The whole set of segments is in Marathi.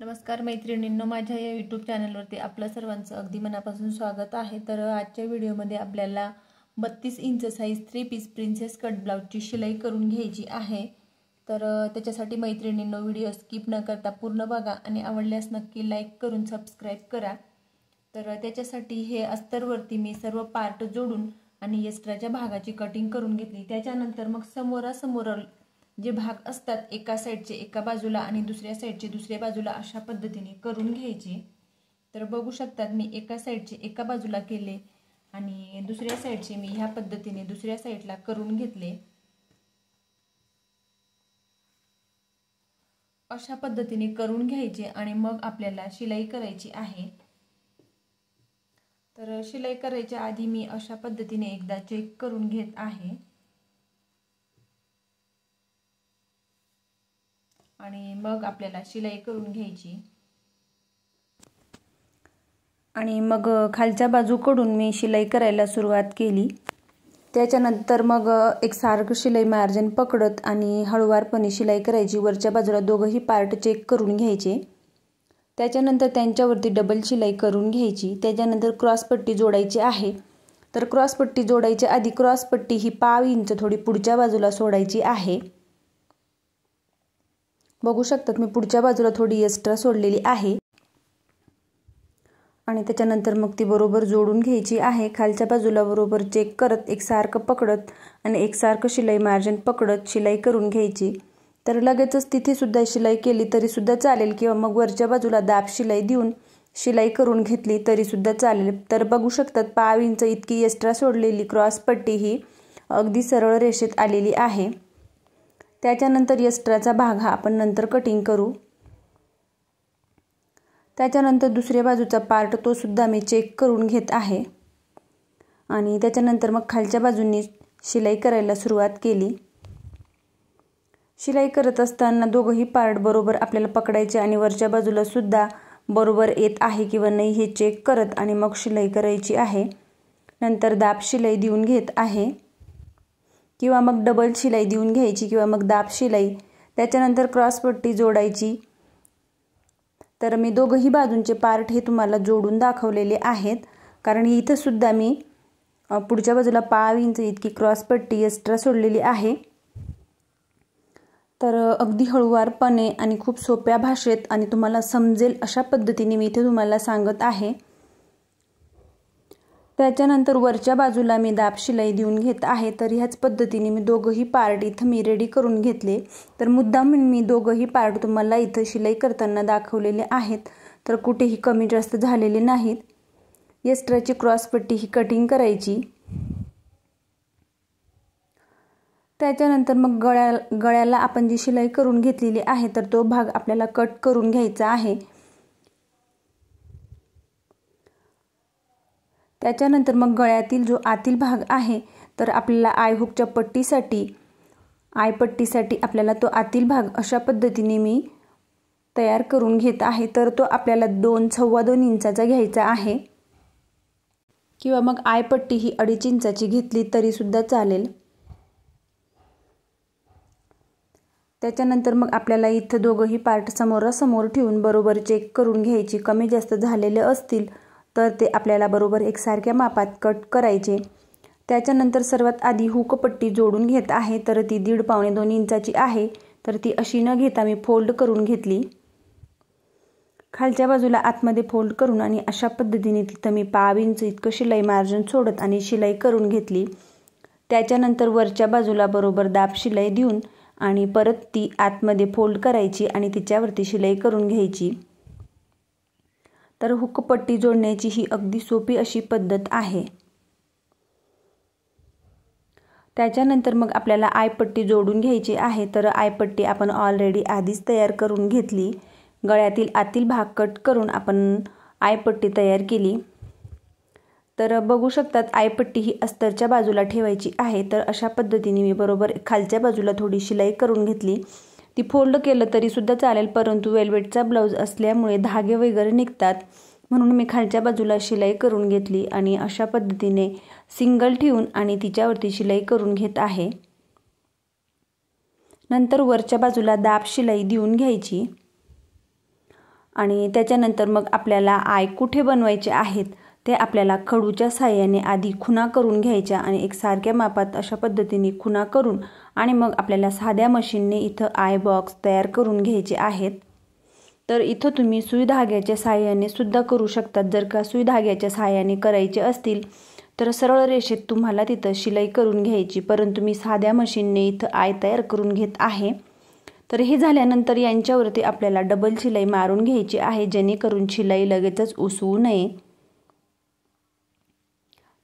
नमस्कार मैत्रिणींनो, माझ्या या यूट्यूब चॅनलवरती आपलं सर्वांचं अगदी मनापासून स्वागत आहे। तर आजच्या व्हिडिओमध्ये आपल्याला 32 inch size 3 piece princess cut ब्लाउजची शिलाई करून घ्यायची आहे। तर त्याच्यासाठी मैत्रिणींनो व्हिडिओ स्किप न करता पूर्ण बघा आणि आवडल्यास नक्की लाईक करून सबस्क्राइब करा। तर त्याच्यासाठी हे अस्तरवरती मी सर्व पार्ट जोडून आणि एक्स्ट्राच्या भागाची कटिंग करून घेतली। त्याच्यानंतर मग समोरासमोर जे भाग असतात एका साइडचे एका बाजूला आणि दुसऱ्या साइडचे दुसऱ्या बाजूला अशा पद्धतीने करून घ्यायची। तर बघू शकतात मी एका साइडचे एका बाजूला केले आणि दुसऱ्या साइडचे मी ह्या पद्धतीने दुसऱ्या साइडला करून घेतले। अशा पद्धतीने करून घ्यायचे आणि मग आपल्याला शिलाई करायची आहे। तर शिलाई करायच्या आधी मी अशा पद्धतीने एकदा चेक करून घेत आहे आणि मग आपल्याला शिलाई करून घ्यायची। आणि मग खालच्या बाजूकडून मी शिलाई करायला सुरुवात केली। त्याच्यानंतर मग एकसारखं शिलाई मार्जिन पकडत आणि हळूवारपणे शिलाई करायची। वरच्या बाजूला दोघंही पार्ट चेक करून घ्यायचे। त्याच्यानंतर त्यांच्यावरती डबल शिलाई करून घ्यायची। त्याच्यानंतर क्रॉस पट्टी जोडायची आहे। तर क्रॉस पट्टी जोडायच्या आधी क्रॉस पट्टी ही 5 इंच थोडी पुढच्या बाजूला सोडायची आहे। बघू शकतात मी पुढच्या बाजूला थोडी एक्स्ट्रा सोडलेली आहे आणि त्याच्यानंतर मग ती बरोबर जोडून घ्यायची आहे। खालच्या बाजूला बरोबर चेक करत एकसारखं पकडत आणि एकसारखं शिलाई मार्जिन पकडत शिलाई करून घ्यायची। तर लगेचच तिथे सुद्धा शिलाई केली तरी सुद्धा चालेल किंवा मग वरच्या बाजूला दाब शिलाई देऊन शिलाई करून घेतली तरी सुद्धा चालेल। तर बघू शकतात 5 इंच इतकी एक्स्ट्रा सोडलेली क्रॉस पट्टी ही अगदी सरळ रेषेत आलेली आहे। त्याच्यानंतर एक्स्ट्राचा भाग हा आपण नंतर कटिंग करू। त्याच्यानंतर दुसऱ्या बाजूचा पार्ट तो सुद्धा मी चेक करून घेत आहे आणि त्याच्यानंतर मग खालच्या बाजूने शिलाई करायला सुरुवात केली। शिलाई करत असताना दोघंही पार्ट बरोबर आपल्याला पकडायचे आणि वरच्या बाजूला सुद्धा बरोबर येत आहे किंवा नाही हे चेक करत आणि मग शिलाई करायची आहे। नंतर दाब शिलाई देऊन घेत आहे किंवा मग डबल शिलाई देऊन घ्यायची किंवा मग दाब शिलाई। त्याच्यानंतर क्रॉस पट्टी जोडायची। तर मी दोघंही बाजूंचे पार्ट हे तुम्हाला जोडून दाखवलेले आहेत, कारण इथं सुद्धा मी पुढच्या बाजूला 5 इंच इतकी क्रॉस पट्टी एक्स्ट्रा सोडलेली आहे। तर अगदी हळूवारपणे आणि खूप सोप्या भाषेत आणि तुम्हाला समजेल अशा पद्धतीने मी इथे तुम्हाला सांगत आहे। त्याच्यानंतर वरच्या बाजूला मी दाब शिलाई देऊन घेत आहे। तर ह्याच पद्धतीने मी दोघंही पार्ट इथं मी रेडी करून घेतले। तर मुद्दाम मी दोघंही पार्ट तुम्हाला इथं शिलाई करताना दाखवलेले आहेत, तर कुठेही कमी जास्त झालेले नाहीत। एक्स्ट्राची क्रॉस पट्टी ही कटिंग करायची। त्याच्यानंतर मग गळ्याला आपण जी शिलाई करून घेतलेली आहे तर तो भाग आपल्याला कट करून घ्यायचा आहे। त्याच्यानंतर मग गळ्यातील जो आतील भाग आहे तर आपल्याला आय हुकच्या पट्टीसाठी आपल्याला तो आतील भाग अशा पद्धतीने मी तयार करून घेत आहे। तर तो आपल्याला 2-2.25 इंचाचा घ्यायचा आहे किंवा मग आय पट्टी ही 2.5 इंचाची घेतली तरी सुद्धा चालेल। त्याच्यानंतर मग आपल्याला इथं दोघंही पार्ट समोरासमोर ठेवून बरोबर चेक करून घ्यायची। कमी जास्त झालेले असतील तर ते आपल्याला बरोबर एकसारख्या मापात कट करायचे। त्याच्यानंतर सर्वात आधी हुक पट्टी जोडून घेत आहे। तर ती 1.5-2 इंचाची आहे। तर ती अशी न घेता मी फोल्ड करून घेतली। खालच्या बाजूला आतमध्ये फोल्ड करून आणि अशा पद्धतीने तिथं मी 5 इंच इतकं शिलाई मार्जिन सोडत आणि शिलाई करून घेतली। त्याच्यानंतर वरच्या बाजूला बरोबर दाब शिलाई देऊन आणि परत ती आतमध्ये फोल्ड करायची आणि तिच्यावरती शिलाई करून घ्यायची। तर हुक पट्टी जोडण्याची ही अगदी सोपी अशी पद्धत आहे। त्याच्यानंतर मग आपल्याला आय पट्टी जोडून घ्यायची आहे। तर आय पट्टी आपण ऑलरेडी आधीच तयार करून घेतली। गळ्यातील आतील भाग कट करून आपण आय पट्टी तयार केली। तर बघू शकतात आय पट्टी ही अस्तरच्या बाजूला ठेवायची आहे। तर अशा पद्धतीने मी बरोबर खालच्या बाजूला थोडी शिलाई करून घेतली। ती फोल्ड केलं तरी सुद्धा चालेल, परंतु वेल्वेटचा ब्लाउज असल्यामुळे धागे वगैरे निघतात, म्हणून मी खालच्या बाजूला शिलाई करून घेतली आणि अशा पद्धतीने सिंगल ठेवून आणि तिच्यावरती शिलाई करून घेत आहे। नंतर वरच्या बाजूला दाब शिलाई देऊन घ्यायची। आणि त्याच्यानंतर मग आपल्याला आय कुठे बनवायचे आहेत ते आपल्याला खडूच्या साहाय्याने आधी खुणा करून घ्यायच्या आणि एकसारख्या मापात अशा पद्धतीने खुणा करून आणि मग आपल्याला साध्या मशीनने इथं आय बॉक्स तयार करून घ्यायचे आहेत। तर इथं तुम्ही सुई धाग्याच्या साहाय्याने सुद्धा करू शकतात। जर का सुई धाग्याच्या साहाय्याने करायचे असतील तर सरळ रेषेत तुम्हाला तिथं शिलाई करून घ्यायची, परंतु मी साध्या मशीनने इथं आय तयार करून घेत आहे। तर हे झाल्यानंतर यांच्यावरती आपल्याला डबल शिलाई मारून घ्यायची आहे, जेणेकरून शिलाई लगेचच उसवू नये।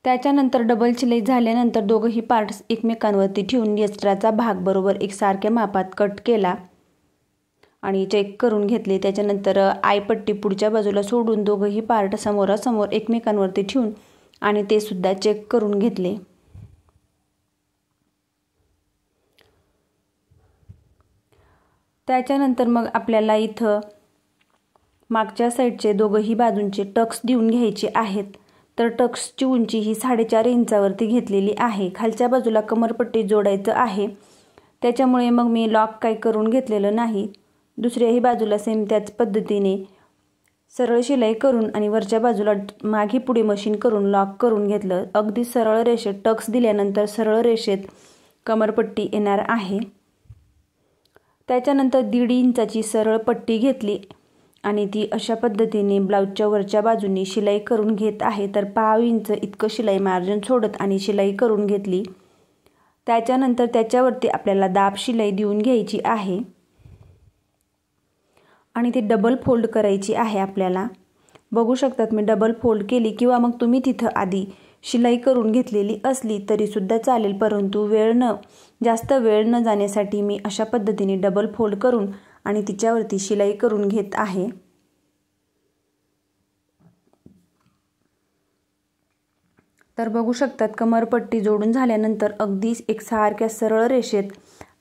त्याच्यानंतर डबल शिलाई झाल्यानंतर दोघंही पार्ट्स एकमेकांवरती ठेवून एक्स्ट्राचा भाग बरोबर एकसारख्या मापात कट केला आणि चेक करून घेतले। त्याच्यानंतर आय पट्टी पुढच्या बाजूला सोडून दोघंही पार्ट समोरासमोर एकमेकांवरती ठेवून आणि ते सुद्धा चेक करून घेतले। त्याच्यानंतर मग आपल्याला इथं मागच्या साईडचे दोघंही बाजूंचे टक्स देऊन घ्यायचे आहेत। तर टक्सची उंची ही 4.5 इंचावरती घेतलेली आहे। खालच्या बाजूला कमरपट्टी जोडायचं आहे, त्याच्यामुळे मग मी लॉक काही करून घेतलेलं नाही। दुसऱ्याही बाजूला सेम त्याच पद्धतीने सरळ शिलाई करून आणि वरच्या बाजूला मागे पुढे मशीन करून लॉक करून घेतलं। अगदी सरळ रेषेत टक्स दिल्यानंतर सरळ रेषेत कमरपट्टी येणार आहे। त्याच्यानंतर 1.5 इंचाची सरळ पट्टी घेतली आणि ती अशा पद्धतीने ब्लाऊजच्या वरच्या बाजूनी शिलाई करून घेत आहे। तर 1/2 इंच इतकं शिलाई मार्जिन सोडत आणि शिलाई करून घेतली। त्याच्यानंतर त्याच्यावरती आपल्याला दाब शिलाई देऊन घ्यायची आहे आणि ती डबल फोल्ड करायची आहे। आपल्याला बघू शकतात मी डबल फोल्ड केली, किंवा मग तुम्ही तिथं आधी शिलाई करून घेतलेली असली तरी सुद्धा चालेल, परंतु जास्त वेळ न जाण्यासाठी मी अशा पद्धतीने डबल फोल्ड करून आणि तिच्यावरती शिलाई करून घेत आहे। तर बघू शकतात कमरपट्टी जोडून झाल्यानंतर अगदी एकसारख्या सरळ रेषेत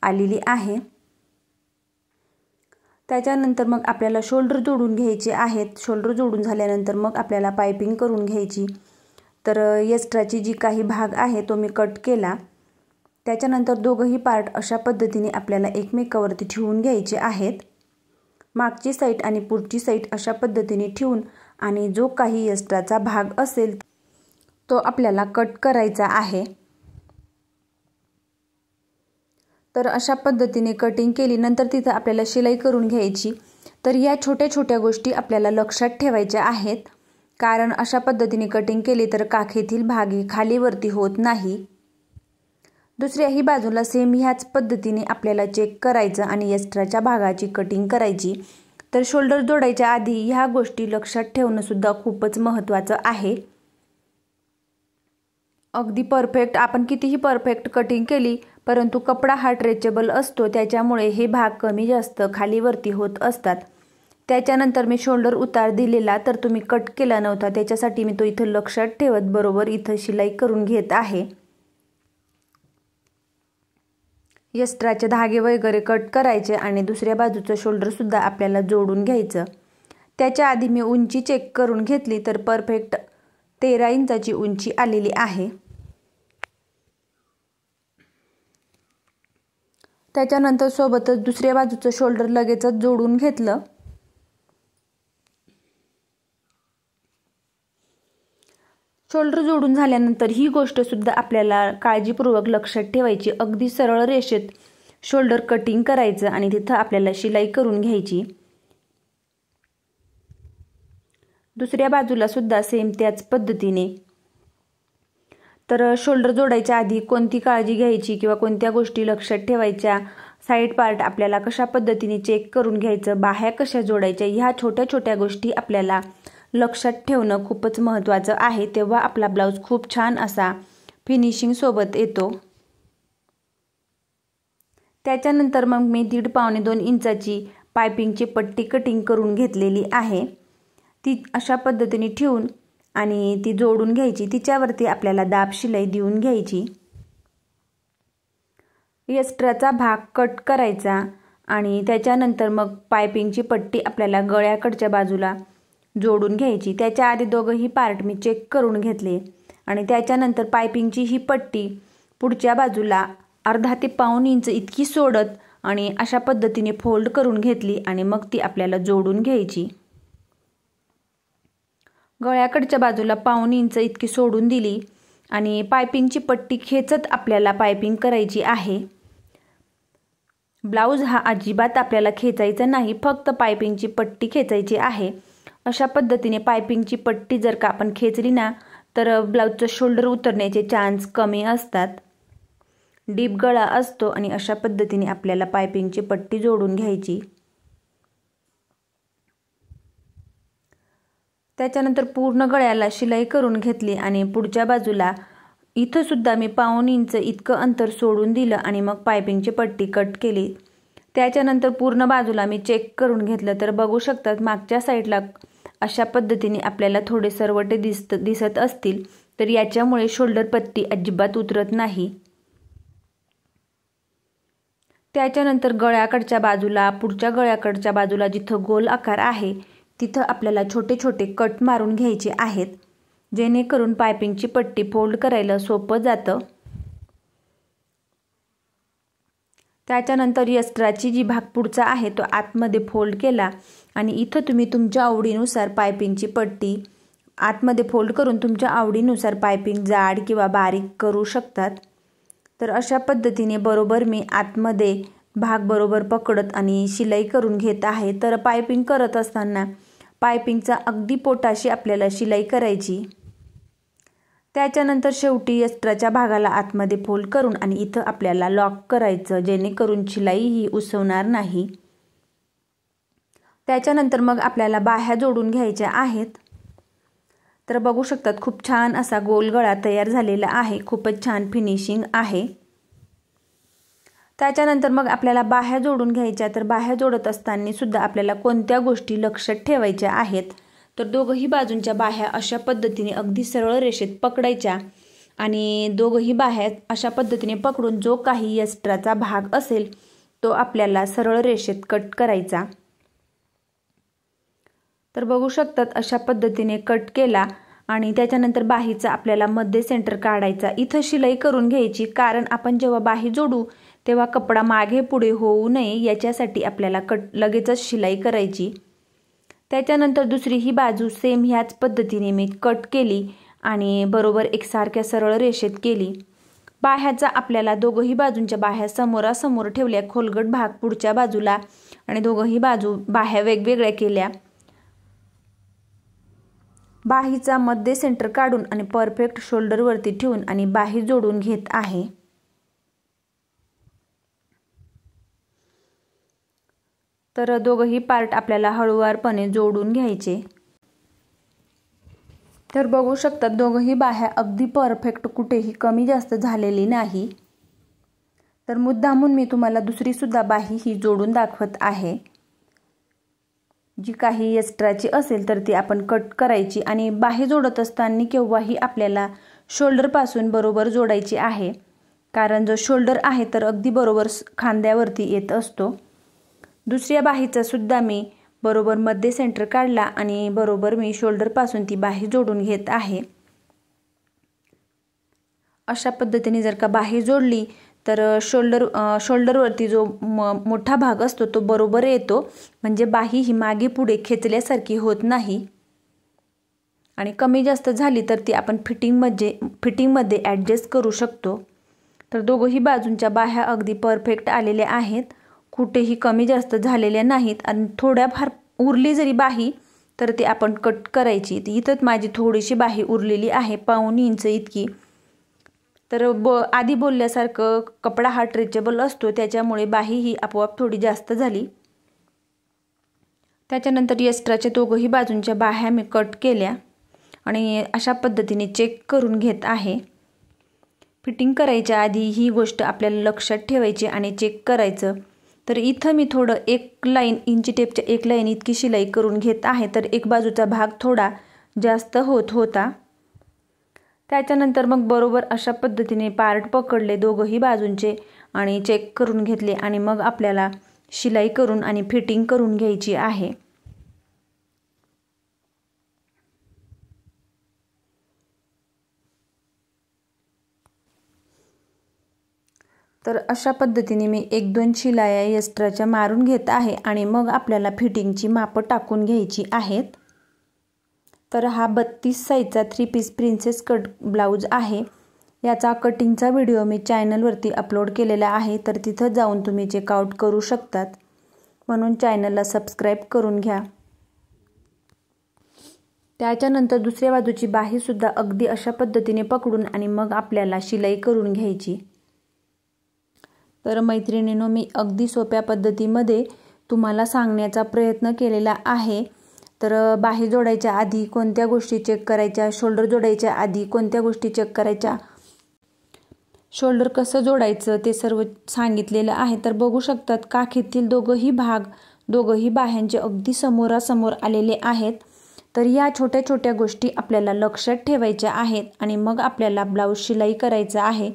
आलेली आहे। त्याच्यानंतर मग आपल्याला शोल्डर जोडून घ्यायचे आहेत। शोल्डर जोडून झाल्यानंतर मग आपल्याला पाइपिंग करून घ्यायची। तर एक्स्ट्राची जी काही भाग आहे तो मी कट केला। त्याच्यानंतर दोघंही पार्ट अशा पद्धतीने आपल्याला एकमेकावरती ठेवून घ्यायचे आहेत। मागची साईड आणि पुढची साईड अशा पद्धतीने ठेवून आणि जो काही एक्स्ट्राचा भाग असेल तो आपल्याला कट करायचा आहे। तर अशा पद्धतीने कटिंग केली, नंतर तिथं आपल्याला शिलाई करून घ्यायची। तर या छोट्या छोट्या गोष्टी आपल्याला लक्षात ठेवायच्या आहेत, कारण अशा पद्धतीने कटिंग केली तर काखेतील भाग खाली वरती होत नाही। दुसऱ्याही बाजूला सेम ह्याच पद्धतीने आपल्याला चेक करायचं आणि एक्स्ट्राच्या भागाची कटिंग करायची। तर शोल्डर जोडायच्या आधी ह्या गोष्टी लक्षात ठेवणं सुद्धा खूपच महत्त्वाचं आहे। अगदी परफेक्ट आपण कितीही परफेक्ट कटिंग केली, परंतु कपडा हा स्ट्रेचेबल असतो, त्याच्यामुळे हे भाग कमी जास्त खाली वरती होत असतात। त्याच्यानंतर मी शोल्डर उतार दिलेला तर तुम्ही कट केला नव्हता, त्याच्यासाठी मी तो इथं लक्षात ठेवत बरोबर इथं शिलाई करून घेत आहे। एक्स्ट्राचे धागे वगैरे कट करायचे आणि दुसऱ्या बाजूचं शोल्डर सुद्धा आपल्याला जोडून घ्यायचं। त्याच्या आधी मी उंची चेक करून घेतली तर परफेक्ट 13 इंचाची उंची आलेली आहे। त्याच्यानंतर सोबतच दुसऱ्या बाजूचं शोल्डर लगेचच जोडून घेतलं। शोल्डर जोडून झाल्यानंतर ही गोष्ट सुद्धा आपल्याला काळजीपूर्वक लक्षात ठेवायची। अगदी सरळ रेषेत शोल्डर कटिंग करायचं आणि तिथं आपल्याला शिलाई करून घ्यायची। दुसऱ्या बाजूला सुद्धा सेम त्याच पद्धतीने। तर शोल्डर जोडायच्या आधी कोणती काळजी घ्यायची किंवा कोणत्या गोष्टी लक्षात ठेवायच्या, साइड पार्ट आपल्याला कशा पद्धतीने चेक करून घ्यायचं, बाह्या कशा जोडायच्या, ह्या छोट्या छोट्या गोष्टी आपल्याला लक्षात ठेवणं खूपच महत्त्वाचं आहे। तेव्हा आपला ब्लाऊज खूप छान असा फिनिशिंग सोबत येतो। त्याच्यानंतर मग मी 1.5 पावणे 2 इंचाची पाइपिंगची पट्टी कटिंग करून घेतलेली आहे। ती अशा पद्धतीने ठेवून आणि ती जोडून घ्यायची। तिच्यावरती आपल्याला दाब शिलाई देऊन घ्यायची। एक्स्ट्राचा भाग कट करायचा आणि त्याच्यानंतर मग पाइपिंगची पट्टी आपल्याला गळ्याकडच्या बाजूला जोडून घ्यायची। त्याच्या आधी दोघंही पार्ट मी चेक करून घेतले आणि त्याच्यानंतर पाइपिंगची ही पट्टी पुढच्या बाजूला अर्धा ते पाऊण इंच इतकी सोडत आणि अशा पद्धतीने फोल्ड करून घेतली आणि मग ती आपल्याला जोडून घ्यायची। गळ्याकडच्या बाजूला 1.5 इंच इतकी सोडून दिली आणि पायपिंगची पट्टी खेचत आपल्याला पायपिंग करायची आहे। ब्लाऊज हा अजिबात आपल्याला खेचायचा नाही, फक्त पायपिंगची पट्टी खेचायची आहे। अशा पद्धतीने पायपिंगची पट्टी जर का आपण खेचली ना तर ब्लाऊजचं शोल्डर उतरण्याचे चान्स कमी असतात। डीप गळा असतो आणि अशा पद्धतीने आपल्याला पायपिंगची पट्टी जोडून घ्यायची। त्याच्यानंतर पूर्ण गळ्याला शिलाई करून घेतली आणि पुढच्या बाजूला इथं सुद्धा मी 1.5 इंच इतकं अंतर सोडून दिलं आणि मग पायपिंगची पट्टी कट केली। त्याच्यानंतर पूर्ण बाजूला मी चेक करून घेतलं तर बघू शकतात मागच्या साईडला अशा पद्धतीने आपल्याला थोडे सरवटे दिसत असतील, तर याच्यामुळे शोल्डर पट्टी अजिबात उतरत नाही। त्याच्यानंतर गळ्याकडच्या बाजूला, पुढच्या गळ्याकडच्या बाजूला जिथं गोल आकार आहे तिथं आपल्याला छोटे छोटे कट मारून घ्यायचे आहेत, जेणेकरून पायपिंगची पट्टी फोल्ड करायला सोपं जातं। त्याच्यानंतर एक्स्ट्राची जी भाग पुढचा आहे तो आतमध्ये फोल्ड केला आणि इथं तुम्ही तुमच्या आवडीनुसार पायपिंगची पट्टी आतमध्ये फोल्ड करून तुमच्या आवडीनुसार पायपिंग जाड किंवा बारीक करू शकतात। तर अशा पद्धतीने बरोबर मी आतमध्ये भाग बरोबर पकडत आणि शिलाई करून घेत आहे। तर पायपिंग करत असताना पायपिंगचा अगदी पोटाशी आपल्याला शिलाई करायची। त्याच्यानंतर शेवटी एक्स्ट्राच्या भागाला आतमध्ये फोल्ड करून आणि इथं आपल्याला लॉक करायचं, जेणेकरून शिलाई ही उसवणार नाही। त्याच्यानंतर मग आपल्याला बाह्या जोडून घ्यायच्या आहेत। तर बघू शकतात खूप छान असा गोल गळा तयार झालेला आहे, खूपच छान फिनिशिंग आहे। त्याच्यानंतर मग आपल्याला बाह्या जोडून घ्यायच्या। तर बाह्या जोडत असताना सुद्धा आपल्याला कोणत्या गोष्टी लक्षात ठेवायच्या आहेत, तर दोघही बाजूंच्या बाह्या अशा पद्धतीने अगदी सरळ रेषेत पकडायच्या आणि दोघही बाह्या अशा पद्धतीने पकडून जो काही एक्स्ट्राचा भाग असेल तो आपल्याला सरळ रेषेत कट करायचा। तर बघू शकतात अशा पद्धतीने कट केला आणि त्याच्यानंतर बाहीचा आपल्याला मध्ये सेंटर काढायचा। इथं शिलाई करून घ्यायची, कारण आपण जेव्हा बाही जोडू तेव्हा कपडा मागे पुढे होऊ नये याच्यासाठी आपल्याला लगेचच शिलाई करायची। त्याच्यानंतर दुसरी ही बाजू सेम ह्याच पद्धतीने मी कट केली आणि बरोबर एकसारख्या सरळ रेषेत केली। बाह्याचा आपल्याला दोघही बाजूंच्या बाह्या समोरासमोर ठेवल्या, खोलगट भाग पुढच्या बाजूला आणि दोघही बाजू बाह्या वेगवेगळ्या केल्या। बाहीचा मध्ये सेंटर काढून आणि परफेक्ट शोल्डरवरती ठेवून आणि बाही जोडून घेत आहे। तर दोघही पार्ट आपल्याला हळूवारपणे जोडून घ्यायचे। तर बघू शकतात दोघही बाह्या अगदी परफेक्ट, कुठेही कमी जास्त झालेली नाही। तर मुद्दामून मी तुम्हाला दुसरी सुद्धा बाही ही जोडून दाखवत आहे। जी काही एक्स्ट्राची असेल तर ती आपण कट करायची आणि बाही जोडत असताना केव्हाही आपल्याला शोल्डर पासून बरोबर जोडायची आहे, कारण जो शोल्डर आहे तर अगदी बरोबर खांद्यावरती येत असतो। दुसऱ्या बाहीचा सुद्धा मी बरोबर मध्ये सेंटर काढला आणि बरोबर मी शोल्डर पासून ती बाही जोडून घेत आहे। अशा पद्धतीने जर का बाही जोडली तर शोल्डरवरती जो मोठा भाग असतो तो बरोबर येतो, म्हणजे बाही ही मागे पुढे खेचल्यासारखी होत नाही आणि कमी जास्त झाली तर ती आपण फिटिंगमध्ये ॲडजस्ट करू शकतो। तर दोघही बाजूंच्या बाह्या अगदी परफेक्ट आलेल्या आहेत, कुठेही कमी जास्त झालेल्या नाहीत आणि थोड्याफार उरली जरी बाही तर ती आपण कट करायची। इथं माझी थोडीशी बाही उरलेली आहे, 1.5 इंच इतकी। तर आधी बोलल्यासारखं कपडा हा स्ट्रेचेबल असतो, त्याच्यामुळे बाही ही आपोआप थोडी जास्त झाली। त्याच्यानंतर एक्स्ट्राच्या दोघही बाजूंच्या बाह्या मी कट केल्या आणि अशा पद्धतीने चेक करून घेत आहे। फिटिंग करायच्या आधी ही गोष्ट आपल्याला लक्षात ठेवायची आणि चेक करायचं। तर इथं मी थोडं इंची टेपच्या 1 लाईन इतकी शिलाई करून घेत आहे, तर एक बाजूचा भाग थोडा जास्त होत होता। त्याच्यानंतर मग बरोबर अशा पद्धतीने पार्ट पकडले दोघही बाजूंचे आणि चेक करून घेतले आणि मग आपल्याला शिलाई करून आणि फिटिंग करून घ्यायची आहे। तर अशा पद्धतीने मी 1-2 शिलाया एक्स्ट्राच्या मारून घेत आहे आणि मग आपल्याला फिटिंगची मापं टाकून घ्यायची आहेत। तर हा 32 साईजचा 3 पीस प्रिन्सेस कट ब्लाऊज आहे। याचा कटिंगचा व्हिडिओ मी चॅनलवरती अपलोड केलेला आहे, तर तिथं जाऊन तुम्ही चेकआउट करू शकतात, म्हणून चॅनलला सबस्क्राईब करून घ्या। त्याच्यानंतर दुसऱ्या बाजूची बाही सुद्धा अगदी अशा पद्धतीने पकडून आणि मग आपल्याला शिलाई करून घ्यायची। तर मैत्रिणींनो, मी अगदी सोप्या पद्धतीमध्ये तुम्हाला सांगण्याचा प्रयत्न केलेला आहे। तर बाही जोडायच्या आधी कोणत्या गोष्टी चेक करायच्या, शोल्डर जोडायच्या आधी कोणत्या गोष्टी चेक करायच्या, शोल्डर कसं जोडायचं ते सर्व सांगितलेलं आहे। तर बघू शकतात काखीतील दोघंही बाह्यांचे अगदी समोरासमोर आलेले आहेत। तर या छोट्या छोट्या गोष्टी आपल्याला लक्षात ठेवायच्या आहेत आणि मग आपल्याला ब्लाऊज शिलाई करायचा आहे।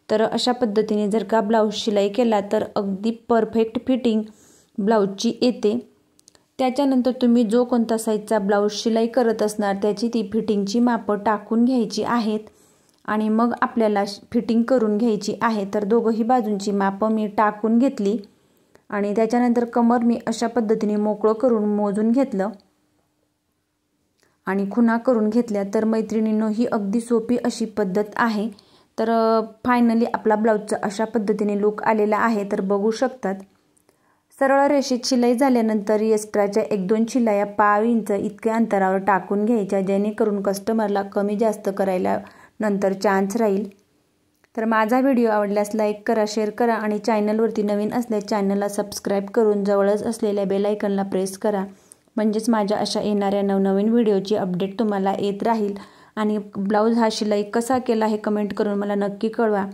तर अशा पद्धतीने जर का ब्लाऊज शिलाई केला तर अगदी परफेक्ट फिटिंग ब्लाऊजची येते। त्याच्यानंतर तुम्ही जो कोणता साईजचा ब्लाऊज शिलाई करत असणार त्याची ती फिटिंगची मापं टाकून घ्यायची आहेत आणि मग आपल्याला फिटिंग करून घ्यायची आहे। तर दोघंही बाजूंची मापं मी टाकून घेतली आणि त्याच्यानंतर कमर मी अशा पद्धतीने मोकळं करून मोजून घेतलं आणि खुणा करून घेतल्या। तर मैत्रिणींनो, ही अगदी सोपी अशी पद्धत आहे। तर फायनली आपला ब्लाऊजचा अशा पद्धतीने लुक आलेला आहे। तर बघू शकतात सरळ रेषेत शिलाई झाल्यानंतर एक्स्ट्राच्या 1-2 शिलाया 1/2 इंच इतक्या अंतरावर टाकून घ्यायच्या, जेणेकरून कस्टमरला कमी जास्त करायला नंतर चान्स राहील। तर माझा व्हिडिओ आवडल्यास लाईक करा, शेअर करा आणि चॅनलवरती नवीन असल्यास चॅनलला सबस्क्राईब करून जवळच असलेल्या बेल आयकॉनला प्रेस करा, म्हणजेच माझ्या अशा येणाऱ्या नवनवीन व्हिडिओची अपडेट तुम्हाला येत राहील। आणि ब्लाऊज हा शिलाई कसा केला हे कमेंट करून मला नक्की कळवा।